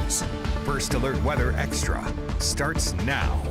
news. First Alert Weather Extra starts now.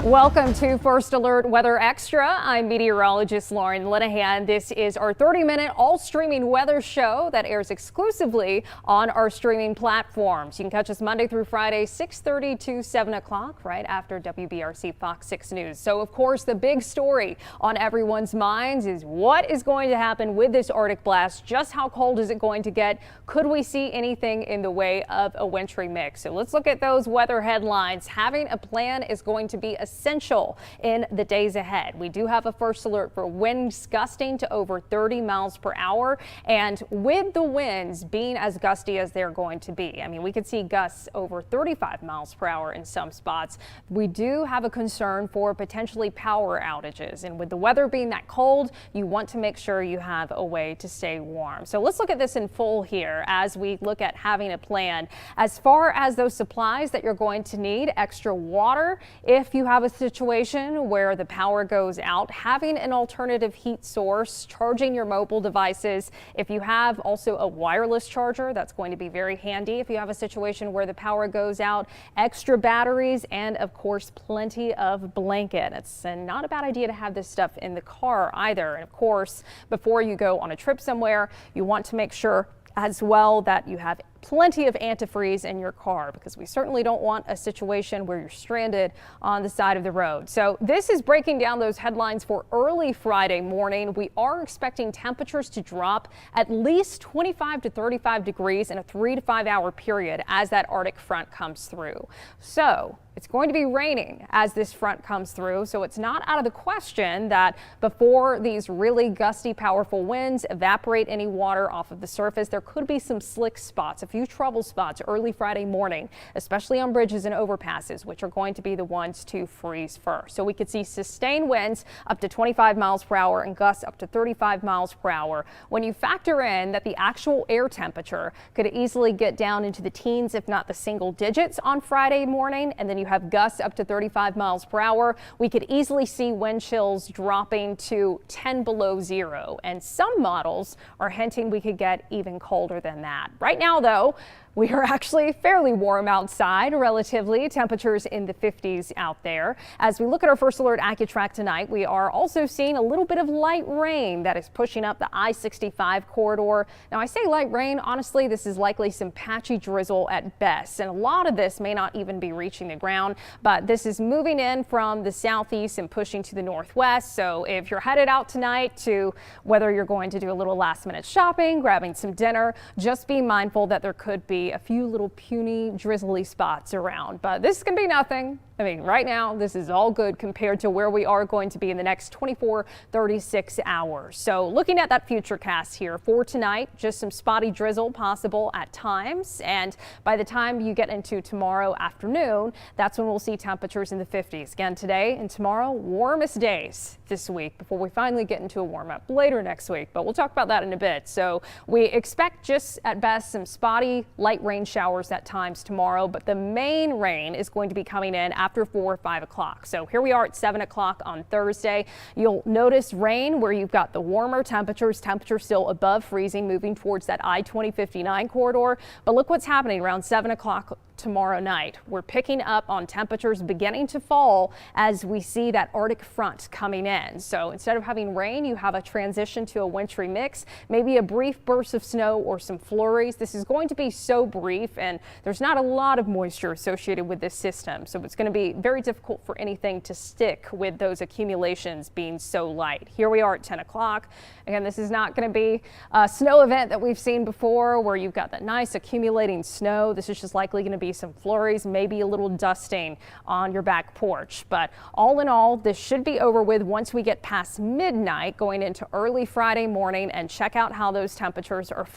Welcome to First Alert Weather Extra. I'm meteorologist Lauren Linehan. This is our 30-minute all-streaming weather show that airs exclusively on our streaming platforms. You can catch us Monday through Friday, 6:30 to 7 o'clock, right after WBRC Fox 6 News. So, of course, the big story on everyone's minds is what is going to happen with this Arctic blast? Just how cold is it going to get? Could we see anything in the way of a wintry mix? So let's look at those weather headlines. Having a plan is going to be essential in the days ahead. We do have a first alert for winds gusting to over 30 miles per hour, and with the winds being as gusty as they're going to be, I mean, we could see gusts over 35 miles per hour in some spots. We do have a concern for potentially power outages, and with the weather being that cold, you want to make sure you have a way to stay warm. So let's look at this in full here as we look at having a plan. As far as those supplies that you're going to need, extra water if you have a situation where the power goes out, having an alternative heat source, charging your mobile devices. If you have also a wireless charger, that's going to be very handy if you have a situation where the power goes out, extra batteries, and of course plenty of blanket. It's not a bad idea to have this stuff in the car either. And of course, before you go on a trip somewhere, you want to make sure as well that you have plenty of antifreeze in your car, because we certainly don't want a situation where you're stranded on the side of the road. So this is breaking down those headlines for early Friday morning. We are expecting temperatures to drop at least 25 to 35 degrees in a 3 to 5 hour period as that Arctic front comes through. So it's going to be raining as this front comes through, so it's not out of the question that before these really gusty, powerful winds evaporate any water off of the surface, there could be some slick spots, a few trouble spots early Friday morning, especially on bridges and overpasses, which are going to be the ones to freeze first. So we could see sustained winds up to 25 miles per hour and gusts up to 35 miles per hour. When you factor in that the actual air temperature could easily get down into the teens, if not the single digits on Friday morning, and then you have gusts up to 35 miles per hour, we could easily see wind chills dropping to 10 below zero. And some models are hinting we could get even colder than that. Right now, though, we are actually fairly warm outside, relatively. Temperatures in the 50s out there. As we look at our first alert AccuTrack tonight, we are also seeing a little bit of light rain that is pushing up the I-65 corridor. Now, I say light rain, honestly, this is likely some patchy drizzle at best, and a lot of this may not even be reaching the ground, but this is moving in from the southeast and pushing to the northwest. So if you're headed out tonight to whether you're going to do a little last-minute shopping, grabbing some dinner, just be mindful that there could be a few little puny drizzly spots around, but this can be nothing. I mean, right now, this is all good compared to where we are going to be in the next 36 hours. So looking at that future cast here for tonight, just some spotty drizzle possible at times. And by the time you get into tomorrow afternoon, that's when we'll see temperatures in the 50s. Again, today and tomorrow, warmest days this week before we finally get into a warm up later next week. But we'll talk about that in a bit. So we expect just at best some spotty light rain showers at times tomorrow, but the main rain is going to be coming in after 4 or 5 o'clock. So here we are at 7 o'clock on Thursday. You'll notice rain where you've got the warmer temperatures still above freezing, moving towards that I-2059 corridor. But look what's happening around 7 o'clock tomorrow night. We're picking up on temperatures beginning to fall as we see that Arctic front coming in. So instead of having rain, you have a transition to a wintry mix, maybe a brief burst of snow or some flurries. This is going to be so brief, and there's not a lot of moisture associated with this system. So it's going to be very difficult for anything to stick with those accumulations being so light. Here we are at 10 o'clock. Again, this is not going to be a snow event that we've seen before where you've got that nice accumulating snow. This is just likely going to be some flurries, maybe a little dusting on your back porch. But all in all, this should be over with once we get past midnight going into early Friday morning, and check out how those temperatures are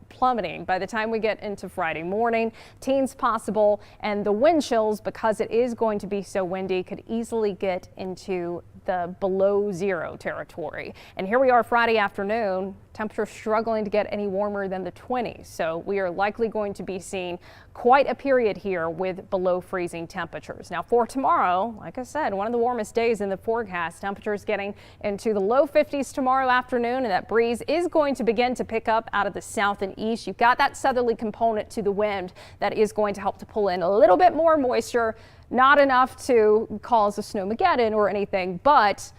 plummeting by the time we get into Friday morning. Teens possible, and the wind chills, because it is going to be so windy, could easily get into the below zero territory. And here we are Friday afternoon, temperatures struggling to get any warmer than the 20s. So we are likely going to be seeing quite a period here with below freezing temperatures. Now for tomorrow, like I said, one of the warmest days in the forecast, temperatures getting into the low 50s tomorrow afternoon, and that breeze is going to begin to pick up out of the south and east. You've got that southerly component to the wind that is going to help to pull in a little bit more moisture, not enough to cause a snowmageddon or anything, but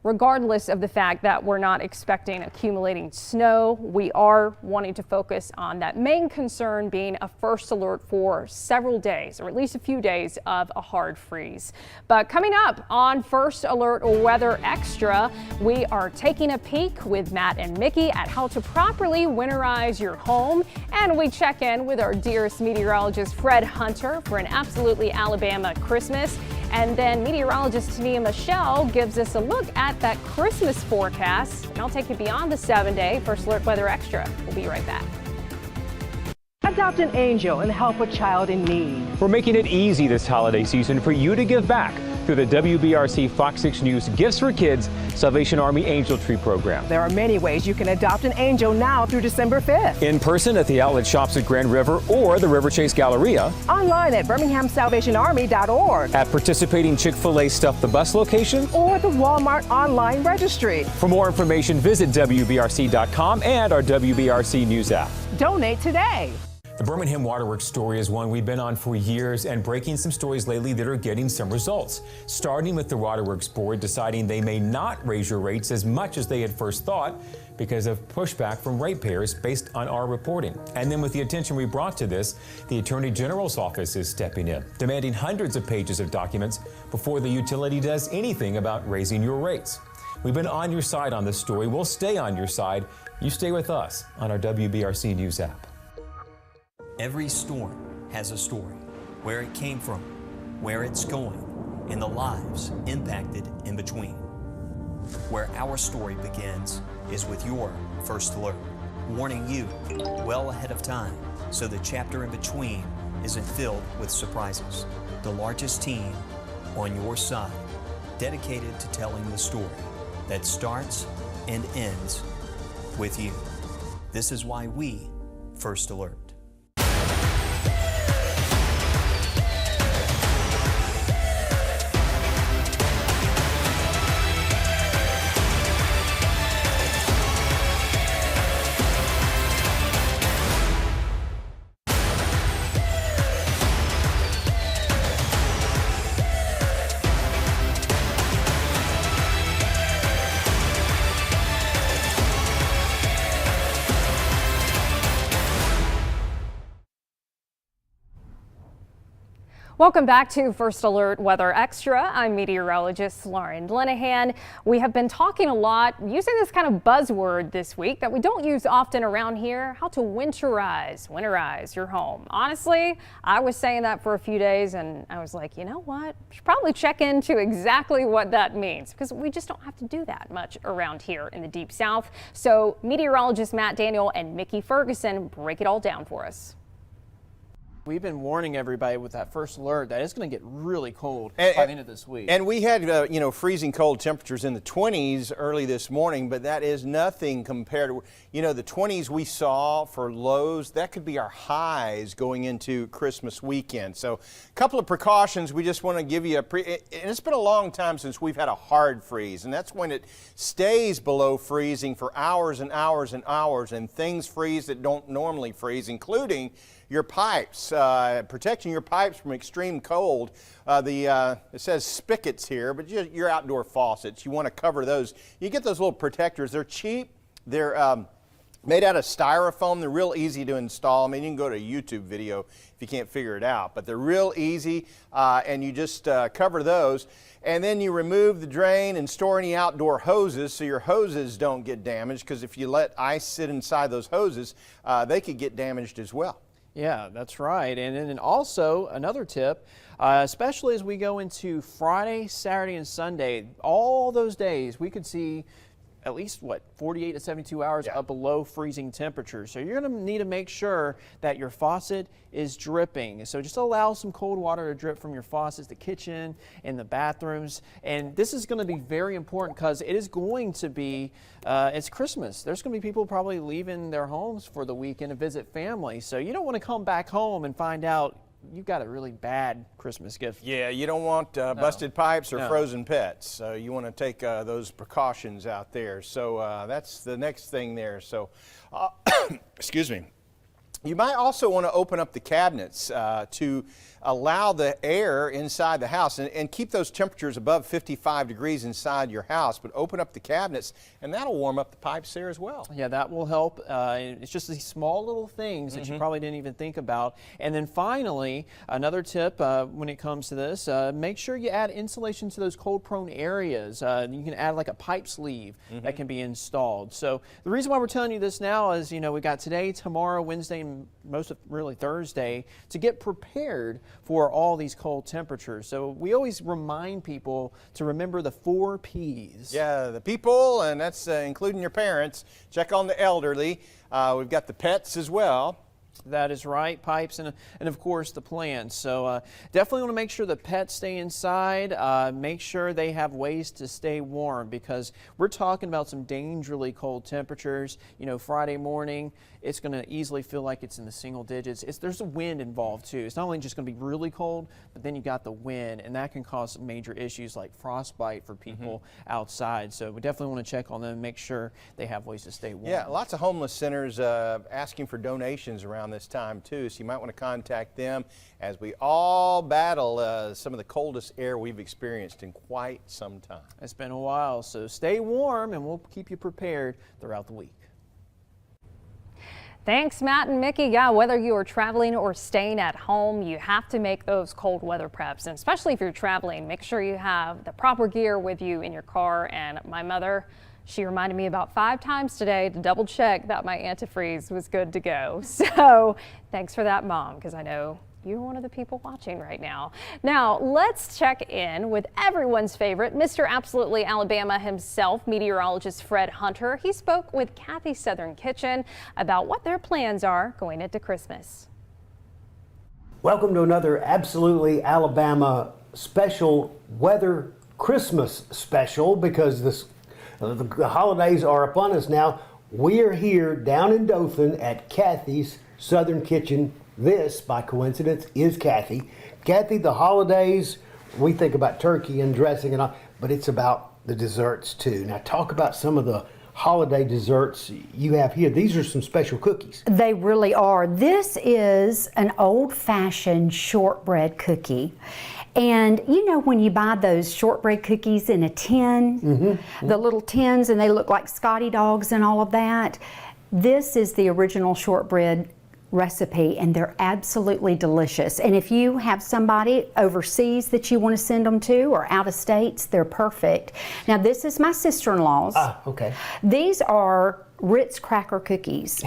regardless of the fact that we're not expecting accumulating snow, we are wanting to focus on that main concern being a first alert for several days, or at least a few days of a hard freeze. But coming up on First Alert Weather Extra, we are taking a peek with Matt and Mickey at how to properly winterize your home, and we check in with our dearest meteorologist Fred Hunter for an absolutely Alabama Christmas. And then meteorologist Tania Michelle gives us a look at that Christmas forecast. And I'll take you beyond the 7-day First Alert Weather Extra. We'll be right back. Adopt an angel and help a child in need. We're making it easy this holiday season for you to give back through the WBRC Fox 6 News Gifts for Kids Salvation Army Angel Tree program. There are many ways you can adopt an angel now through December 5th. In person at the outlet shops at Grand River or the River Chase Galleria. Online at birminghamsalvationarmy.org. At participating Chick-fil-A Stuff the Bus location. Or the Walmart online registry. For more information, visit WBRC.com and our WBRC News app. Donate today. The Birmingham Waterworks story is one we've been on for years and breaking some stories lately that are getting some results. Starting with the Waterworks Board deciding they may not raise your rates as much as they had first thought because of pushback from ratepayers based on our reporting. And then with the attention we brought to this, the Attorney General's office is stepping in, demanding hundreds of pages of documents before the utility does anything about raising your rates. We've been on your side on this story. We'll stay on your side. You stay with us on our WBRC News app. Every storm has a story, where it came from, where it's going, and the lives impacted in between. Where our story begins is with your first alert, warning you well ahead of time so the chapter in between isn't filled with surprises. The largest team on your side, dedicated to telling the story that starts and ends with you. This is why we First Alert. Welcome back to First Alert Weather Extra. I'm meteorologist Lauren Linehan. We have been talking a lot, using this kind of buzzword this week that we don't use often around here, how to winterize your home. Honestly, I was saying that for a few days and I was like, you know what? We should probably check into exactly what that means because we just don't have to do that much around here in the Deep South. So meteorologist Matt Daniel and Mickey Ferguson break it all down for us. We've been warning everybody with that first alert that it's going to get really cold by the end of this week. And we had, freezing cold temperatures in the 20s early this morning, but that is nothing compared to, the 20s we saw for lows. That could be our highs going into Christmas weekend. So a couple of precautions we just want to give you. And it's been a long time since we've had a hard freeze, and that's when it stays below freezing for hours and hours and hours, and things freeze that don't normally freeze, including your pipes, protecting your pipes from extreme cold. It says spigots here, but your outdoor faucets, you want to cover those. You get those little protectors. They're cheap. They're made out of styrofoam. They're real easy to install. I mean, you can go to a YouTube video if you can't figure it out, but they're real easy, and you just cover those. And then you remove the drain and store any outdoor hoses so your hoses don't get damaged, because if you let ice sit inside those hoses, they could get damaged as well. Yeah, that's right. And then also another tip, especially as we go into Friday, Saturday, and Sunday, all those days we could see at least, what, 48 to 72 hours up below freezing temperatures. So you're going to need to make sure that your faucet is dripping. So just allow some cold water to drip from your faucets, the kitchen, and the bathrooms. And this is going to be very important because it is going to be, it's Christmas. There's going to be people probably leaving their homes for the weekend to visit family. So you don't want to come back home and find out you've got a really bad Christmas gift. Yeah, you don't want busted pipes or frozen pets. So you want to take those precautions out there. So that's the next thing there. So, excuse me. You might also want to open up the cabinets to allow the air inside the house and keep those temperatures above 55 degrees inside your house, but open up the cabinets and that'll warm up the pipes there as well. Yeah, that will help. It's just these small little things that you probably didn't even think about. And then finally, another tip when it comes to this, make sure you add insulation to those cold prone areas. You can add like a pipe sleeve that can be installed. So the reason why we're telling you this now is, we got today, tomorrow, Wednesday, and most of really Thursday to get prepared for all these cold temperatures. So we always remind people to remember the 4 P's. Yeah, the people, and that's including your parents. Check on the elderly. We've got the pets as well. That is right, pipes and of course the plants. So definitely want to make sure the pets stay inside. Make sure they have ways to stay warm because we're talking about some dangerously cold temperatures. Friday morning, it's going to easily feel like it's in the single digits. There's a wind involved too. It's not only just going to be really cold, but then you got the wind, and that can cause major issues like frostbite for people outside. So we definitely want to check on them and make sure they have ways to stay warm. Yeah, lots of homeless centers asking for donations around this time too, so you might want to contact them as we all battle some of the coldest air we've experienced in quite some time. It's been a while, so stay warm and we'll keep you prepared throughout the week. Thanks, Matt and Mickey. Yeah, whether you are traveling or staying at home, you have to make those cold weather preps. And especially if you're traveling, make sure you have the proper gear with you in your car. And my mother, she reminded me about 5 times today to double check that my antifreeze was good to go. So thanks for that, Mom, because I know you're one of the people watching right now. Now, let's check in with everyone's favorite, Mr. Absolutely Alabama himself, meteorologist Fred Hunter. He spoke with Kathy's Southern Kitchen about what their plans are going into Christmas. Welcome to another Absolutely Alabama special weather Christmas special because the holidays are upon us now. We are here down in Dothan at Kathy's Southern Kitchen. This, by coincidence, is Kathy. Kathy, the holidays, we think about turkey and dressing and all, but it's about the desserts too. Now talk about some of the holiday desserts you have here. These are some special cookies. They really are. This is an old-fashioned shortbread cookie. And when you buy those shortbread cookies in a tin, the little tins, and they look like Scotty dogs and all of that, this is the original shortbread recipe, and they're absolutely delicious. And if you have somebody overseas that you want to send them to or out of states, they're perfect. Now this is my sister-in-law's. Okay. These are Ritz cracker cookies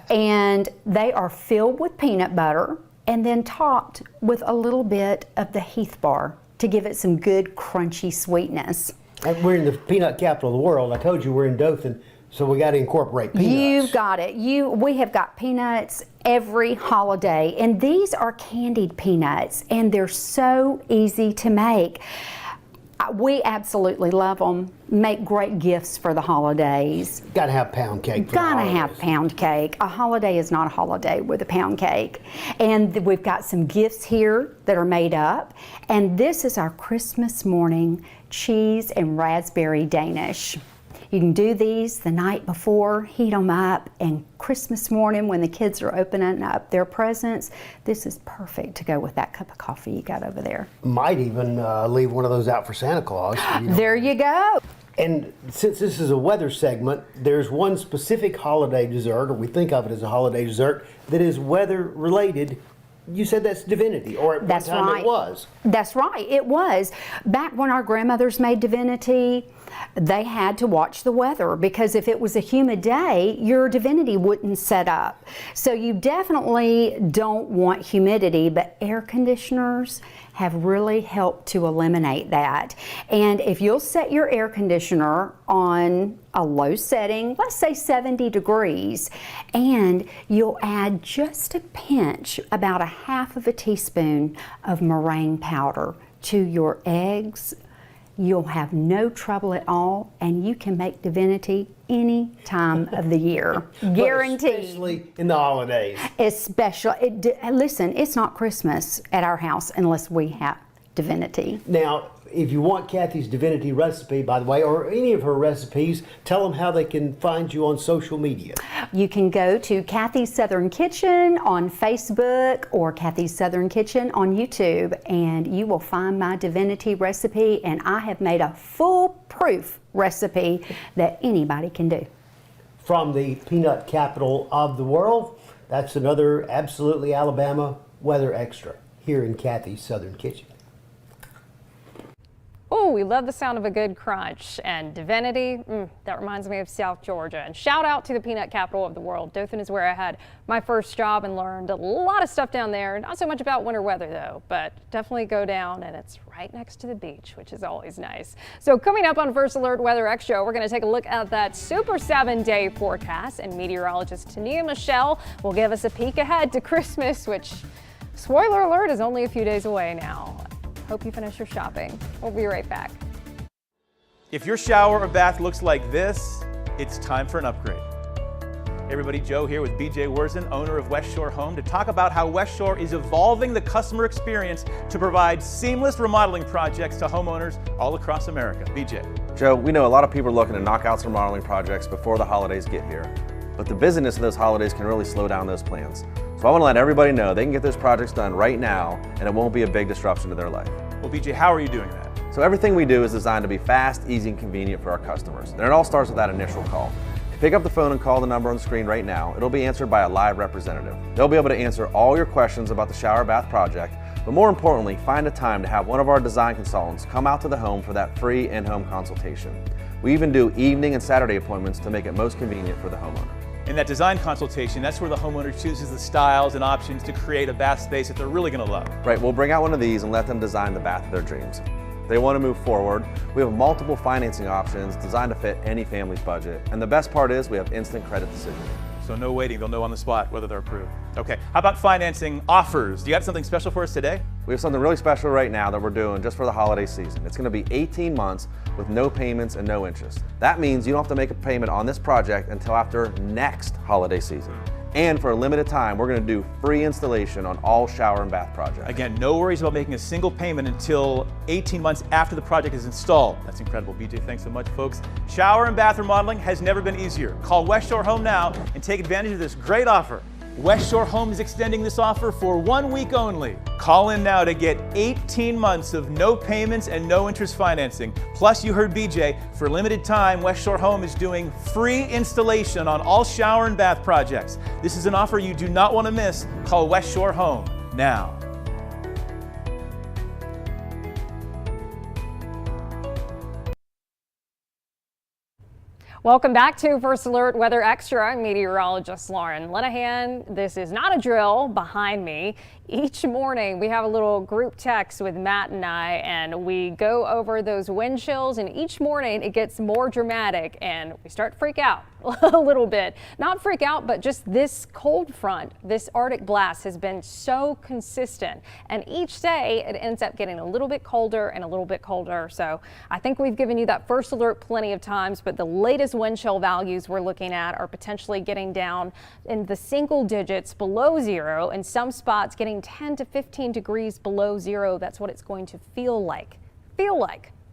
and they are filled with peanut butter and then topped with a little bit of the Heath bar to give it some good crunchy sweetness. And we're in the peanut capital of the world. I told you we're in Dothan. So we got to incorporate peanuts. You've got it. We have got peanuts every holiday, and these are candied peanuts, and they're so easy to make. We absolutely love them. Make great gifts for the holidays. Got to have pound cake. Gotta have pound cake. A holiday is not a holiday with a pound cake. And we've got some gifts here that are made up. And this is our Christmas morning cheese and raspberry Danish. You can do these the night before, heat them up, and Christmas morning when the kids are opening up their presents, this is perfect to go with that cup of coffee you got over there. Might even leave one of those out for Santa Claus. There you go. And since this is a weather segment, there's one specific holiday dessert, or we think of it as a holiday dessert, that is weather related. You said that's divinity, or at one time it was. That's right, it was. Back when our grandmothers made divinity, they had to watch the weather because if it was a humid day, your divinity wouldn't set up. So you definitely don't want humidity, but air conditioners have really helped to eliminate that. And if you'll set your air conditioner on a low setting, let's say 70 degrees, and you'll add just a pinch, about a half of a teaspoon of meringue powder to your eggs. You'll have no trouble at all, and you can make divinity any time of the year. Guaranteed. Especially in the holidays. Listen, it's not Christmas at our house unless we have divinity. Now, if you want Kathy's divinity recipe, by the way, or any of her recipes, tell them how they can find you on social media. You can go to Kathy's Southern Kitchen on Facebook or Kathy's Southern Kitchen on YouTube, and you will find my divinity recipe, and I have made a foolproof recipe that anybody can do. From the peanut capital of the world, that's another absolutely Alabama weather extra here in Kathy's Southern Kitchen. Oh, we love the sound of a good crunch. And divinity, that reminds me of South Georgia. And shout out to the peanut capital of the world. Dothan is where I had my first job and learned a lot of stuff down there. Not so much about winter weather though, but definitely go down, and it's right next to the beach, which is always nice. So coming up on First Alert Weather Extra, we're going to take a look at that Super 7-day forecast, and meteorologist Tania Michelle will give us a peek ahead to Christmas, which, spoiler alert, is only a few days away now. Hope you finish your shopping. We'll be right back. If your shower or bath looks like this, it's time for an upgrade. Hey everybody, Joe here with BJ Wurzen, owner of West Shore Home, to talk about how West Shore is evolving the customer experience to provide seamless remodeling projects to homeowners all across America. BJ. Joe, we know a lot of people are looking to knock out some remodeling projects before the holidays get here, but the busyness of those holidays can really slow down those plans. So I want to let everybody know they can get those projects done right now, and it won't be a big disruption to their life. Well, BJ, how are you doing that? So everything we do is designed to be fast, easy, and convenient for our customers. And it all starts with that initial call. If you pick up the phone and call the number on the screen right now, it'll be answered by a live representative. They'll be able to answer all your questions about the shower bath project, but more importantly, find a time to have one of our design consultants come out to the home for that free in-home consultation. We even do evening and Saturday appointments to make it most convenient for the homeowner. In that design consultation, that's where the homeowner chooses the styles and options to create a bath space that they're really going to love. Right, we'll bring out one of these and let them design the bath of their dreams. If they want to move forward, we have multiple financing options designed to fit any family's budget. And the best part is we have instant credit decision. So no waiting, they'll know on the spot whether they're approved. Okay, how about financing offers? Do you have something special for us today? We have something really special right now that we're doing just for the holiday season. It's going to be 18 months with no payments and no interest. That means you don't have to make a payment on this project until after next holiday season. And for a limited time, we're going to do free installation on all shower and bath projects. Again, no worries about making a single payment until 18 months after the project is installed. That's incredible. BJ, thanks so much, folks. Shower and bath remodeling has never been easier. Call West Shore Home now and take advantage of this great offer. West Shore Home is extending this offer for 1 week only. Call in now to get 18 months of no payments and no interest financing. Plus, you heard BJ, for a limited time, West Shore Home is doing free installation on all shower and bath projects. This is an offer you do not want to miss. Call West Shore Home now. Welcome back to First Alert Weather Extra. I'm meteorologist Lauren Linehan. This is not a drill behind me. Each morning we have a little group text with Matt and I, and we go over those wind chills, and each morning it gets more dramatic and we start to freak out a little bit. Not freak out, but just this cold front, this Arctic blast has been so consistent, and each day it ends up getting a little bit colder and a little bit colder. So I think we've given you that first alert plenty of times, but the latest wind chill values we're looking at are potentially getting down in the single digits below zero, in some spots getting 10 to 15 degrees below zero. That's what it's going to feel like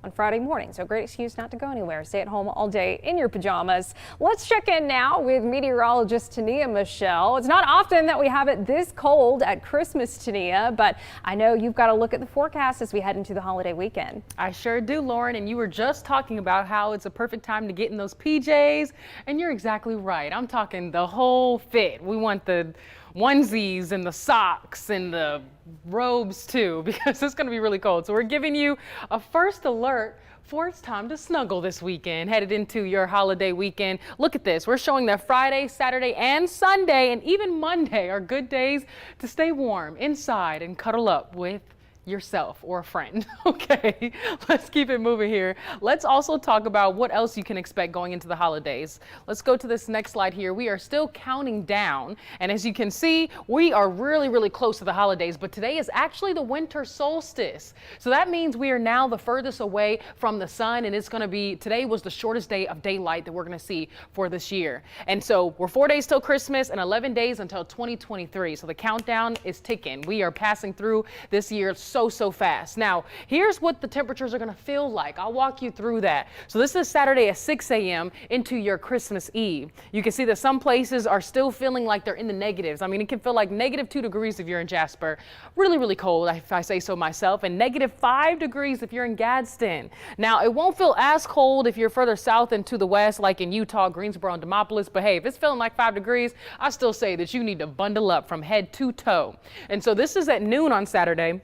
on Friday morning. So great excuse not to go anywhere. Stay at home all day in your pajamas. Let's check in now with meteorologist Tania Michelle. It's not often that we have it this cold at Christmas, Tania, but I know you've got to look at the forecast as we head into the holiday weekend. I sure do, Lauren, and you were just talking about how it's a perfect time to get in those PJs, and you're exactly right. I'm talking the whole fit. We want the onesies and the socks and the robes too, because it's going to be really cold. So we're giving you a first alert for it's time to snuggle this weekend, headed into your holiday weekend. Look at this. We're showing that Friday, Saturday, and Sunday, and even Monday are good days to stay warm inside and cuddle up with yourself or a friend. Okay, let's keep it moving here. Let's also talk about what else you can expect going into the holidays. Let's go to this next slide here. We are still counting down, and as you can see, we are really close to the holidays, but today is actually the winter solstice. So that means we are now the furthest away from the sun, and it's going to be, today was the shortest day of daylight that we're going to see for this year. And so we're 4 days till Christmas and 11 days until 2023. So the countdown is ticking. We are passing through this year so fast. Now, here's what the temperatures are going to feel like. I'll walk you through that. So this is Saturday at 6 a.m. into your Christmas Eve. You can see that some places are still feeling like they're in the negatives. I mean, it can feel like -2 degrees if you're in Jasper. Really cold, if I say so myself, and -5 degrees if you're in Gadsden. Now, it won't feel as cold if you're further south and to the west, like in Utah, Greensboro, and Demopolis. But hey, if it's feeling like 5 degrees, I still say that you need to bundle up from head to toe. And so this is at noon on Saturday.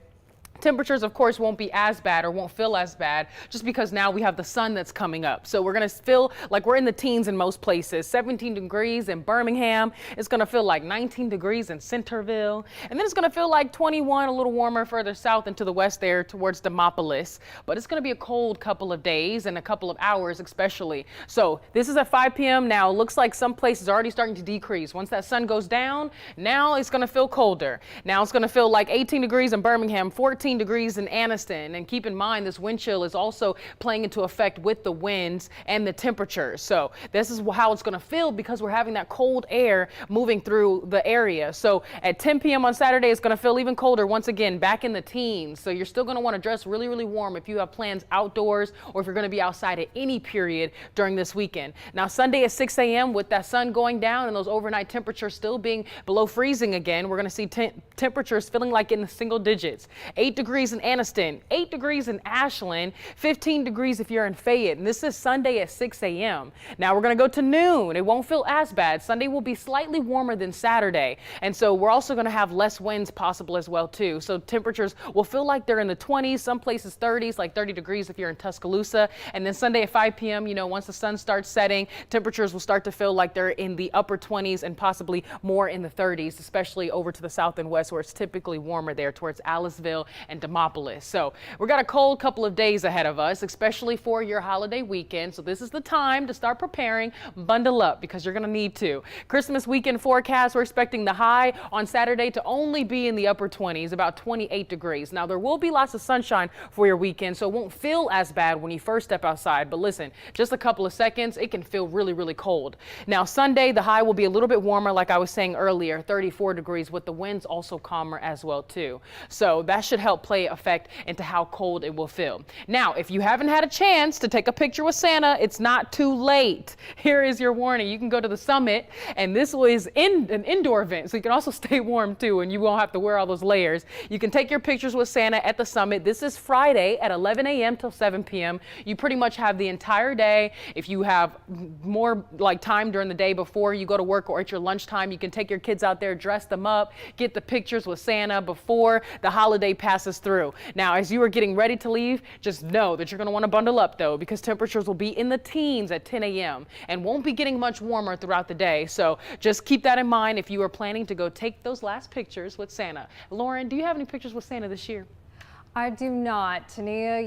Temperatures, of course, won't be as bad or won't feel as bad just because now we have the sun that's coming up. So we're going to feel like we're in the teens in most places. 17 degrees in Birmingham. It's going to feel like 19 degrees in Centerville. And then it's going to feel like 21, a little warmer further south and to the west there towards Demopolis. But it's going to be a cold couple of days and a couple of hours especially. So this is at 5 p.m. now. It looks like some places are already starting to decrease. Once that sun goes down, now it's going to feel colder. Now it's going to feel like 18 degrees in Birmingham, 14 degrees in Anniston. And keep in mind, this wind chill is also playing into effect with the winds and the temperatures. So this is how it's going to feel because we're having that cold air moving through the area. So at 10 p.m. on Saturday, it's going to feel even colder once again, back in the teens. So you're still going to want to dress really warm if you have plans outdoors or if you're going to be outside at any period during this weekend. Now Sunday at 6 a.m. with that sun going down and those overnight temperatures still being below freezing again, we're going to see temperatures feeling like in the single digits. 8 degrees in Anniston, 8 degrees in Ashland, 15 degrees if you're in Fayette. And this is Sunday at 6 a.m. Now we're going to go to noon. It won't feel as bad. Sunday will be slightly warmer than Saturday. And so we're also going to have less winds possible as well too. So temperatures will feel like they're in the 20s, some places 30s, like 30 degrees if you're in Tuscaloosa. And then Sunday at 5 p.m., once the sun starts setting, temperatures will start to feel like they're in the upper 20s and possibly more in the 30s, especially over to the south and west where it's typically warmer there towards Aliceville and Demopolis. So we've got a cold couple of days ahead of us, especially for your holiday weekend. So this is the time to start preparing. Bundle up because you're going to need to. Christmas weekend forecast, we're expecting the high on Saturday to only be in the upper 20s, about 28 degrees. Now there will be lots of sunshine for your weekend, so it won't feel as bad when you first step outside. But listen, just a couple of seconds, it can feel really cold. Now Sunday, the high will be a little bit warmer, like I was saying earlier, 34 degrees, with the winds also calmer as well too. So that should help play effect into how cold it will feel. Now, if you haven't had a chance to take a picture with Santa, it's not too late. Here is your warning. You can go to the summit, and this is an indoor event, so you can also stay warm too, and you won't have to wear all those layers. You can take your pictures with Santa at the summit. This is Friday at 11 a.m. till 7 p.m. You pretty much have the entire day. If you have more like time during the day before you go to work or at your lunchtime, you can take your kids out there, dress them up, get the pictures with Santa before the holiday passes through. Now, as you are getting ready to leave, just know that you're going to want to bundle up though, because temperatures will be in the teens at 10 a.m. and won't be getting much warmer throughout the day. So just keep that in mind if you are planning to go take those last pictures with Santa. Lauren, do you have any pictures with Santa this year? I do not. Tania,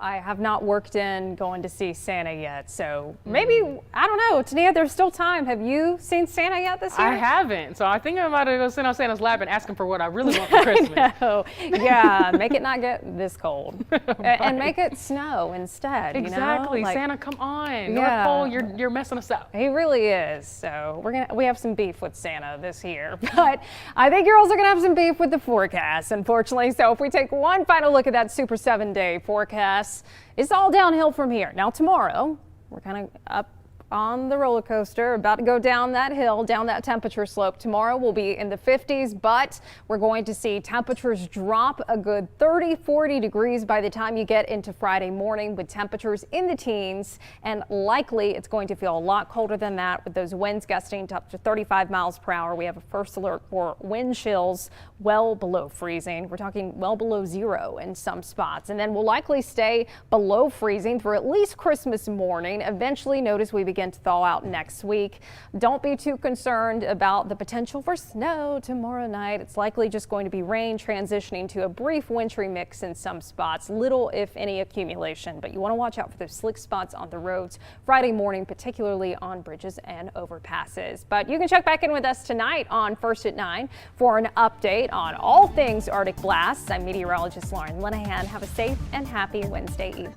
I have not worked in going to see Santa yet. So maybe, I don't know. Tania, there's still time. Have you seen Santa yet this year? I haven't. So I think I'm about to go sit on Santa's lap and ask him for what I really want for Christmas. No. Yeah, make it not get this cold. And make it snow instead. Exactly. Santa, come on. North Pole, you're messing us up. He really is. So we have some beef with Santa this year. But I think you're also going to have some beef with the forecast, unfortunately. So if we take one final look at that Super 7-day forecast, it's all downhill from here. Now tomorrow, we're kind of up on the roller coaster, about to go down that hill, down that temperature slope. Tomorrow will be in the 50s, but we're going to see temperatures drop a good 30-40 degrees by the time you get into Friday morning, with temperatures in the teens, and likely it's going to feel a lot colder than that, with those winds gusting to up to 35 miles per hour. We have a first alert for wind chills well below freezing. We're talking well below zero in some spots, and then we'll likely stay below freezing through at least Christmas morning. Eventually, notice we begin begin to thaw out next week. Don't be too concerned about the potential for snow tomorrow night. It's likely just going to be rain transitioning to a brief wintry mix in some spots, little if any accumulation, but you want to watch out for those slick spots on the roads Friday morning, particularly on bridges and overpasses. But you can check back in with us tonight on First at 9 for an update on all things Arctic blasts. I'm meteorologist Lauren Linehan. Have a safe and happy Wednesday evening.